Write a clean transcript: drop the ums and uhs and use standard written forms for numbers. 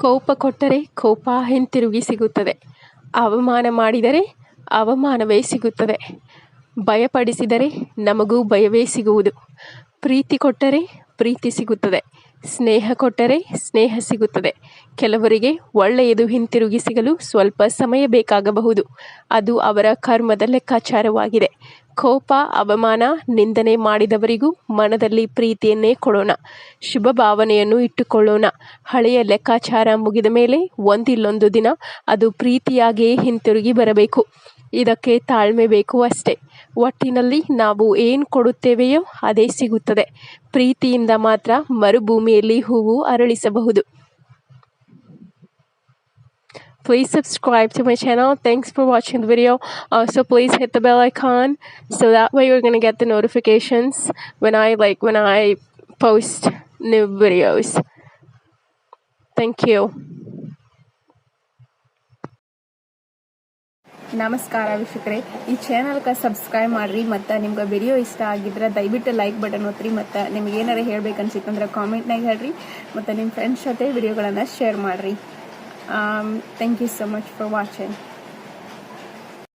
ಕೋಪ ಕೊಟ್ಟರೆ ಕೋಪ ಹಿಂತಿರುಗಿ ಸಿಗುತ್ತದೆ. ಅವಮಾನ ಮಾಡಿದರೆ ಅವಮಾನವೇ ಸಿಗುತ್ತದೆ. ಭಯಪಡಿಸಿದರೆ ನಮಗೂ ಭಯವೇ ಸಿಗುವುದು. ಪ್ರೀತಿ ಕೊಟ್ಟರೆ ಪ್ರೀತಿ ಸಿಗುತ್ತದೆ. ಸ್ನೇಹ ಕೊಟ್ಟರೆ ಸ್ನೇಹ ಸಿಗುತ್ತದೆ. ಕೆಲವರಿಗೆ ಒಳ್ಳೆಯದು ಹಿಂತಿರುಗಿ ಸಿಗಲು ಸ್ವಲ್ಪ ಸಮಯ ಬೇಕಾಗಬಹುದು. ಅದು ಅವರ ಕರ್ಮದ ಲೆಕ್ಕಾಚಾರವಾಗಿದೆ. ಕೋಪ, ಅವಮಾನ, ನಿಂದನೆ ಮಾಡಿದವರಿಗೂ ಮನದಲ್ಲಿ ಪ್ರೀತಿಯನ್ನೇ ಕೊಡೋಣ. ಶುಭ ಭಾವನೆಯನ್ನು ಇಟ್ಟುಕೊಳ್ಳೋಣ. ಹಳೆಯ ಲೆಕ್ಕಾಚಾರ ಮುಗಿದ ಮೇಲೆ ಒಂದಿಲ್ಲೊಂದು ದಿನ ಅದು ಪ್ರೀತಿಯಾಗಿಯೇ ಹಿಂತಿರುಗಿ ಬರಬೇಕು. ಇದಕ್ಕೆ ತಾಳ್ಮೆ ಬೇಕು ಅಷ್ಟೇ. ಒಟ್ಟಿನಲ್ಲಿ ನಾವು ಏನು ಕೊಡುತ್ತೇವೆಯೋ ಅದೇ ಸಿಗುತ್ತದೆ. ಪ್ರೀತಿಯಿಂದ ಮಾತ್ರ ಮರುಭೂಮಿಯಲ್ಲಿ ಹೂವು ಅರಳಿಸಬಹುದು. Please subscribe to my channel. Thanks for watching the video. Also, please hit the bell icon so that way you're going to get the notifications when I post new videos. Thank you. ನಮಸ್ಕಾರ ವೀಕ್ಷಕರೇ, ಈ ಚಾನಲ್ಗೆ subscribe ಮಾಡಿರಿ. ಮತ್ತು ನಿಮ್ಗೆ video ಇಷ್ಟ ಆಗಿದ್ರೆ ದಯವಿಟ್ಟು ಲೈಕ್ ಬಟನ್ ಒತ್ತಿರಿ. ಮತ್ತು ನಿಮ್ಗೆ ಏನಾರು ಹೇಳ್ಬೇಕನ್ಸಿತ್ತಂದ್ರೆ ಕಾಮೆಂಟ್ನಾಗ ಹೇಳ್ರಿ. ಮತ್ತು ನಿಮ್ಮ ಫ್ರೆಂಡ್ಸ್ ಜೊತೆ ವಿಡಿಯೋಗಳನ್ನು ಶೇರ್ ಮಾಡಿರಿ. Thank you so much for watching.